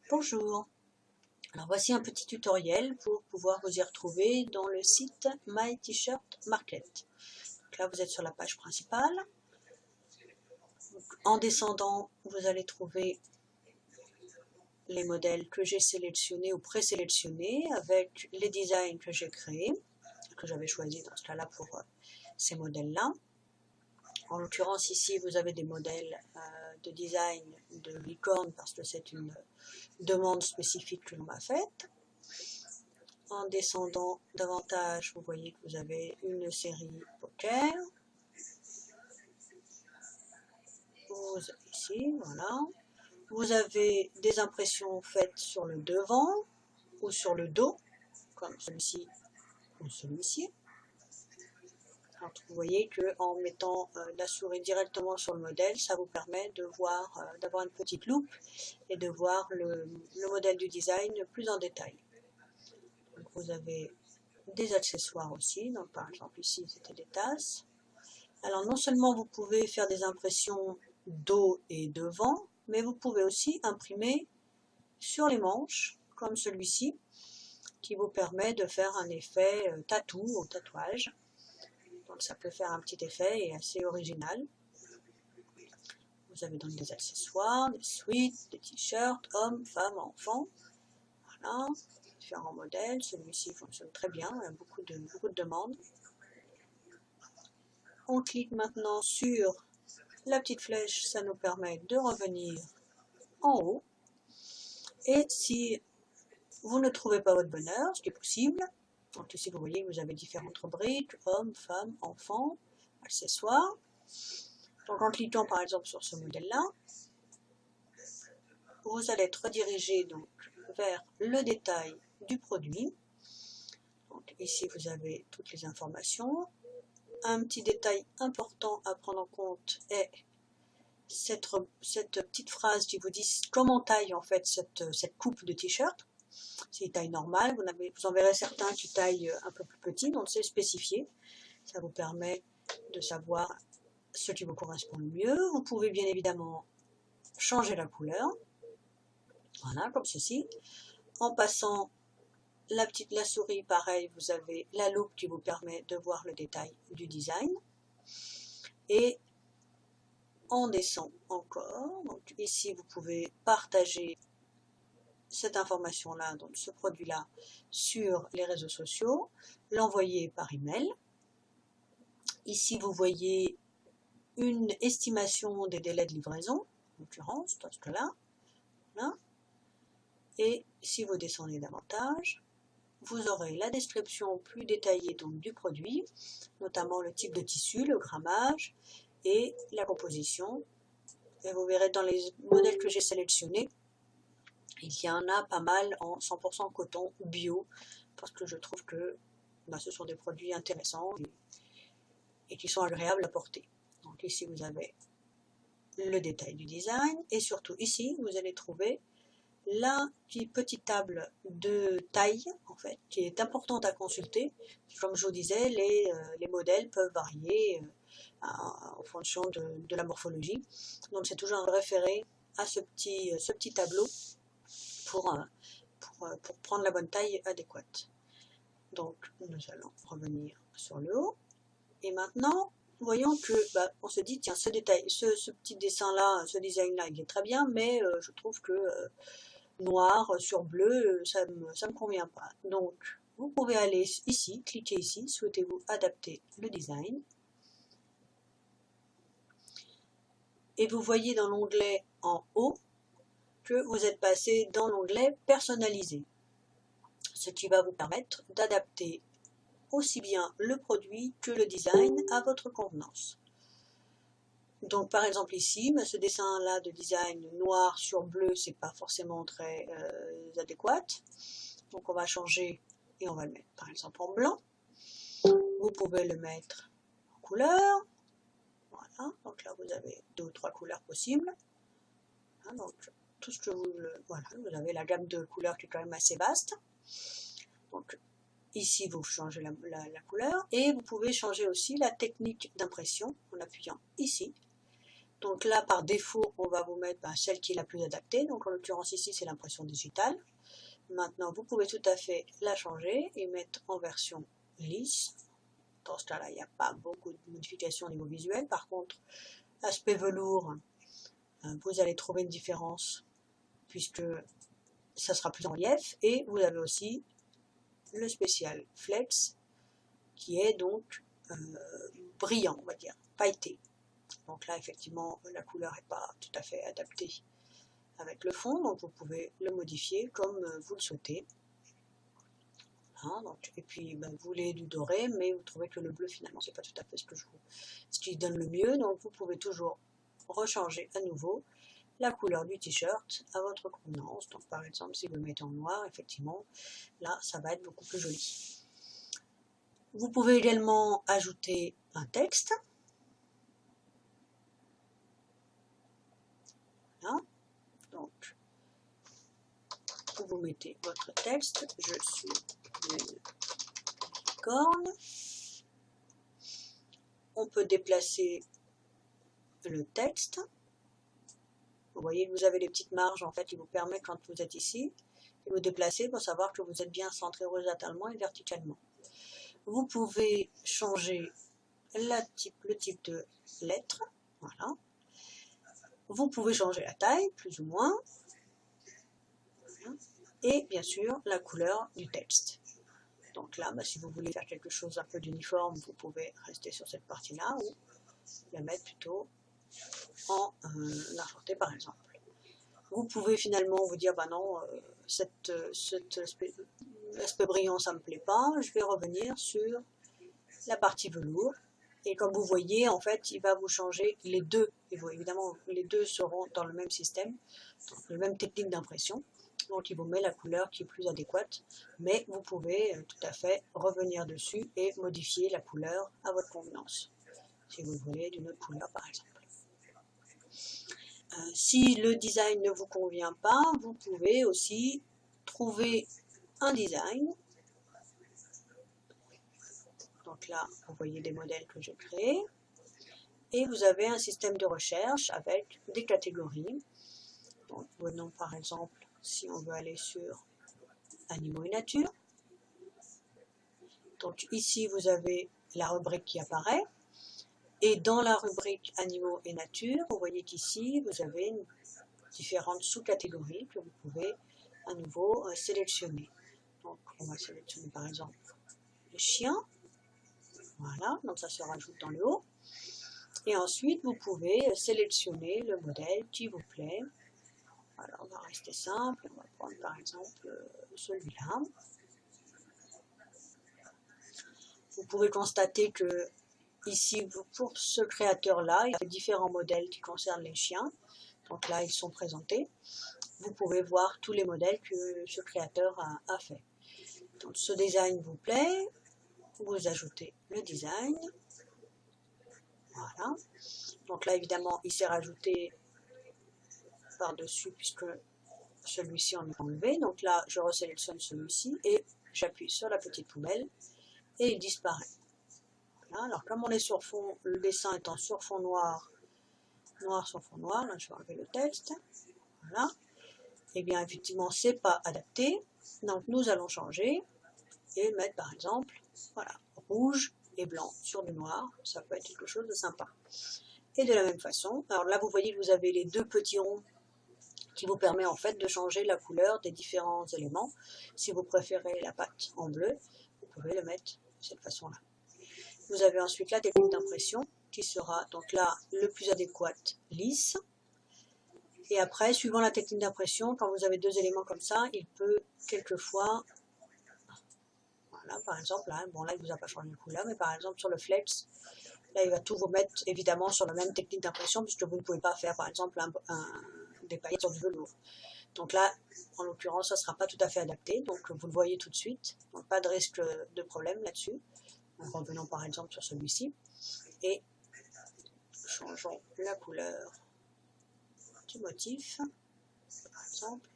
Bonjour, alors voici un petit tutoriel pour pouvoir vous y retrouver dans le site My T-Shirt Market. Donc là vous êtes sur la page principale. Donc, en descendant vous allez trouver les modèles que j'ai sélectionnés ou présélectionnés avec les designs que j'ai créés, que j'avais choisi dans ce cas-là pour ces modèles-là. En l'occurrence ici vous avez des modèles de design de licorne parce que c'est une demande spécifique que l'on m'a faite. En descendant davantage, vous voyez que vous avez une série poker. Ici, voilà. Vous avez des impressions faites sur le devant ou sur le dos, comme celui-ci ou celui-ci. Vous voyez qu'en mettant la souris directement sur le modèle, ça vous permet de voir, d'avoir une petite loupe et de voir le modèle du design plus en détail. Donc vous avez des accessoires aussi, donc par exemple ici c'était des tasses. Alors non seulement vous pouvez faire des impressions dos et devant, mais vous pouvez aussi imprimer sur les manches, comme celui-ci, qui vous permet de faire un effet tatou ou tatouage. Donc ça peut faire un petit effet et assez original. Vous avez donc des accessoires, des sweats, des t-shirts, hommes, femmes, enfants. Voilà, différents modèles. Celui-ci fonctionne très bien, il y a beaucoup de demandes. On clique maintenant sur la petite flèche, ça nous permet de revenir en haut. Et si vous ne trouvez pas votre bonheur, ce qui est possible, donc ici vous voyez que vous avez différentes rubriques, hommes, femmes, enfants, accessoires. Donc en cliquant par exemple sur ce modèle-là, vous allez être redirigé donc vers le détail du produit. Donc ici vous avez toutes les informations. Un petit détail important à prendre en compte est cette petite phrase qui vous dit comment taille en fait cette coupe de t-shirt. C'est taille normale, vous en verrez certains qui taillent un peu plus petit, donc c'est spécifié. Ça vous permet de savoir ce qui vous correspond le mieux. Vous pouvez bien évidemment changer la couleur, voilà, comme ceci. En passant la souris, pareil, vous avez la loupe qui vous permet de voir le détail du design. Et on descend encore, donc ici vous pouvez partager cette information-là, donc ce produit-là, sur les réseaux sociaux, l'envoyer par email. Ici vous voyez une estimation des délais de livraison, en l'occurrence, dans ce cas-là. Voilà. Et si vous descendez davantage, vous aurez la description plus détaillée donc, du produit, notamment le type de tissu, le grammage et la composition. Et vous verrez dans les modèles que j'ai sélectionnés, il y en a pas mal en 100% coton bio, parce que je trouve que ce sont des produits intéressants et qui sont agréables à porter. Donc ici vous avez le détail du design et surtout ici vous allez trouver la petite table de taille en fait qui est importante à consulter. Comme je vous disais, les modèles peuvent varier en fonction de la morphologie. Donc c'est toujours un référé à ce petit tableau pour prendre la bonne taille adéquate. Donc nous allons revenir sur le haut. Et maintenant, voyons que on se dit, tiens, ce petit dessin-là, ce design-là, il est très bien, mais je trouve que noir sur bleu, ça me convient pas. Donc, vous pouvez aller ici, cliquer ici, souhaitez-vous adapter le design. Et vous voyez dans l'onglet en haut que vous êtes passé dans l'onglet personnalisé, ce qui va vous permettre d'adapter aussi bien le produit que le design à votre convenance. Donc par exemple ici, ce dessin-là de design noir sur bleu, c'est pas forcément très adéquat. Donc on va changer et on va le mettre par exemple en blanc. Vous pouvez le mettre en couleur. Voilà, donc là vous avez 2 ou 3 couleurs possibles. Voilà, donc tout ce que voilà, vous avez la gamme de couleurs qui est quand même assez vaste. Donc ici vous changez la couleur et vous pouvez changer aussi la technique d'impression en appuyant ici. Donc là, par défaut, on va vous mettre celle qui est la plus adaptée. Donc en l'occurrence ici, c'est l'impression digitale. Maintenant, vous pouvez tout à fait la changer et mettre en version lisse. Dans ce cas-là, il n'y a pas beaucoup de modifications au niveau visuel. Par contre, aspect velours, vous allez trouver une différence puisque ça sera plus en relief. Et vous avez aussi le spécial flex qui est donc brillant, on va dire, pailleté. Donc là, effectivement, la couleur n'est pas tout à fait adaptée avec le fond, donc vous pouvez le modifier comme vous le souhaitez. Hein, donc, et puis, vous voulez du doré, mais vous trouvez que le bleu, finalement, c'est pas tout à fait ce qui donne le mieux. Donc, vous pouvez toujours rechanger à nouveau la couleur du t-shirt à votre convenance. Donc, par exemple, si vous le mettez en noir, effectivement, là, ça va être beaucoup plus joli. Vous pouvez également ajouter un texte. Voilà. Donc, vous mettez votre texte. Je suis une licorne. On peut déplacer le texte. Vous voyez que vous avez les petites marges en fait qui vous permettent quand vous êtes ici de vous déplacer pour savoir que vous êtes bien centré horizontalement et verticalement. Vous pouvez changer le type de lettre. Voilà. Vous pouvez changer la taille, plus ou moins. Et bien sûr la couleur du texte. Donc là, si vous voulez faire quelque chose un peu d'uniforme, vous pouvez rester sur cette partie-là ou la mettre plutôt en argenté par exemple. Vous pouvez finalement vous dire, non, cet aspect brillant, ça ne me plaît pas, je vais revenir sur la partie velours. Et comme vous voyez, en fait, il va vous changer les deux. Et vous, évidemment, les deux seront dans le même système, dans la même technique d'impression. Donc, il vous met la couleur qui est plus adéquate. Mais vous pouvez tout à fait revenir dessus et modifier la couleur à votre convenance. Si vous voulez d'une autre couleur, par exemple. Si le design ne vous convient pas, vous pouvez aussi trouver un design. Donc là, vous voyez des modèles que j'ai créés. Et vous avez un système de recherche avec des catégories. Donc, venons par exemple, si on veut aller sur animaux et nature. Donc ici, vous avez la rubrique qui apparaît. Et dans la rubrique animaux et nature, vous voyez qu'ici, vous avez différentes sous-catégories que vous pouvez à nouveau sélectionner. Donc, on va sélectionner par exemple les chiens. Voilà, donc ça se rajoute dans le haut. Et ensuite, vous pouvez sélectionner le modèle qui vous plaît. Alors, on va rester simple. On va prendre par exemple celui-là. Vous pouvez constater que ici, pour ce créateur-là, il y a différents modèles qui concernent les chiens. Donc là, ils sont présentés. Vous pouvez voir tous les modèles que ce créateur a fait. Donc, ce design vous plaît, vous ajoutez le design. Voilà. Donc là, évidemment, il s'est rajouté par-dessus puisque celui-ci on l'a enlevé. Donc là, je resélectionne celui-ci et j'appuie sur la petite poubelle et il disparaît. Voilà. Alors, comme on est sur fond, le dessin étant sur fond noir, noir sur fond noir, là je vais enlever le texte. Voilà. Et bien, effectivement, c'est pas adapté. Donc, nous allons changer et mettre par exemple, voilà, rouge et blanc sur du noir. Ça peut être quelque chose de sympa. Et de la même façon, alors là, vous voyez que vous avez les deux petits ronds qui vous permet en fait de changer la couleur des différents éléments. Si vous préférez la pâte en bleu, vous pouvez le mettre de cette façon-là. Vous avez ensuite la technique d'impression qui sera donc là le plus adéquate, lisse. Et après, suivant la technique d'impression, quand vous avez deux éléments comme ça, il peut quelquefois, voilà, par exemple, là, bon là il ne vous a pas changé de couleur, mais par exemple sur le flex, là il va tout vous mettre évidemment sur la même technique d'impression puisque vous ne pouvez pas faire par exemple des paillettes sur du velours. Donc là, en l'occurrence, ça ne sera pas tout à fait adapté, donc vous le voyez tout de suite, donc pas de risque de problème là-dessus. Revenons par exemple sur celui-ci et changeons la couleur du motif, par exemple,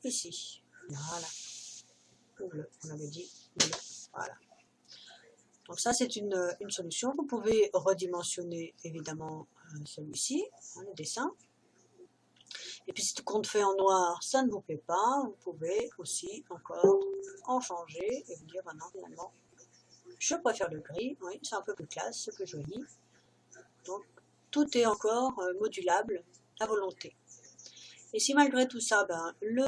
ici. Voilà. Ou bleu, on avait dit bleu. Voilà. Donc ça, c'est une solution. Vous pouvez redimensionner évidemment celui-ci, le dessin. Et puis si tout compte fait en noir, ça ne vous plaît pas, vous pouvez aussi encore en changer et vous dire, non, finalement, je préfère le gris, oui, c'est un peu plus classe, c'est plus joli. Donc, tout est encore modulable à volonté. Et si malgré tout ça,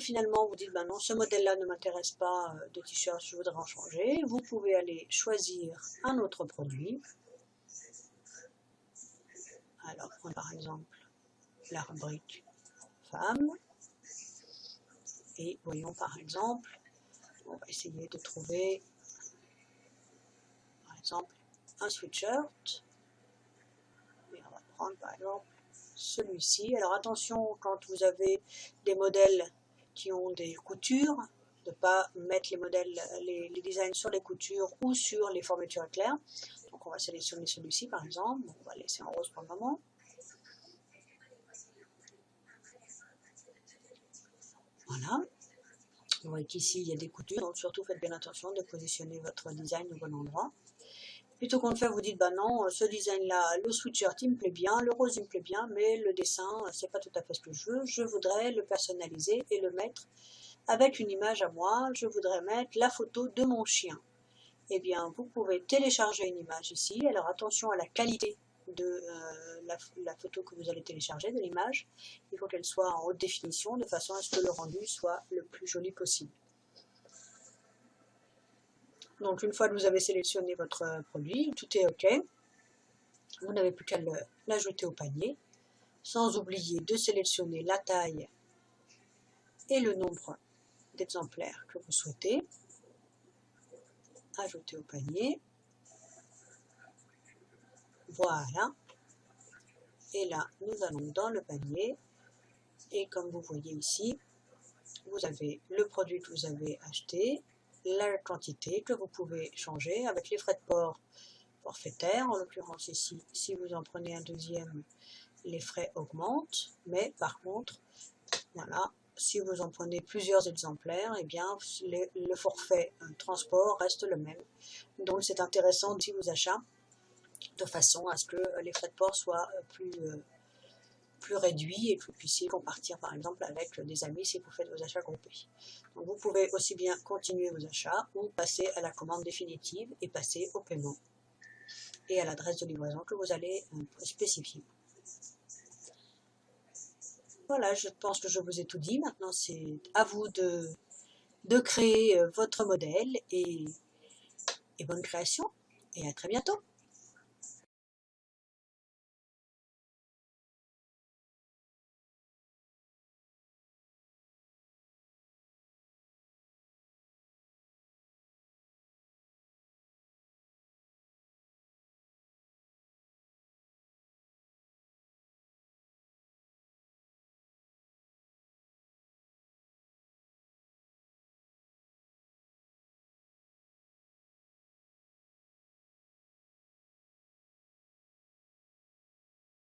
finalement, vous dites, non, ce modèle-là ne m'intéresse pas de t-shirt, je voudrais en changer, vous pouvez aller choisir un autre produit. Alors, par exemple, la rubrique femme. Et voyons par exemple, on va essayer de trouver, par exemple, un sweatshirt. Et on va prendre par exemple celui-ci. Alors attention, quand vous avez des modèles qui ont des coutures, de ne pas mettre les modèles, les designs sur les coutures ou sur les fournitures claires. Donc on va sélectionner celui-ci par exemple. On va laisser en rose pour le moment. Voilà. Vous voyez qu'ici il y a des coutures, donc surtout faites bien attention de positionner votre design au bon endroit. Plutôt qu'on le fait, vous dites, non, ce design-là, le sweatshirt, il me plaît bien, le rose, il me plaît bien, mais le dessin, c'est pas tout à fait ce que je voudrais le personnaliser et le mettre avec une image à moi, je voudrais mettre la photo de mon chien. Eh bien, vous pouvez télécharger une image ici, alors attention à la qualité de la photo que vous allez télécharger, de l'image, il faut qu'elle soit en haute définition, de façon à ce que le rendu soit le plus joli possible. Donc une fois que vous avez sélectionné votre produit, tout est OK. Vous n'avez plus qu'à l'ajouter au panier, sans oublier de sélectionner la taille et le nombre d'exemplaires que vous souhaitez. Ajouter au panier. Voilà. Et là, nous allons dans le panier. Et comme vous voyez ici, vous avez le produit que vous avez acheté, la quantité que vous pouvez changer avec les frais de port forfaitaires. En l'occurrence ici, si vous en prenez un deuxième, les frais augmentent. Mais par contre, voilà, si vous en prenez plusieurs exemplaires, eh bien, le forfait transport reste le même. Donc c'est intéressant de vos achats de façon à ce que les frais de port soient plus réduits et que vous puissiez compartir par exemple avec des amis si vous faites vos achats groupés. Donc vous pouvez aussi bien continuer vos achats ou passer à la commande définitive et passer au paiement et à l'adresse de livraison que vous allez spécifier. Voilà, je pense que je vous ai tout dit. Maintenant, c'est à vous de créer votre modèle et bonne création et à très bientôt.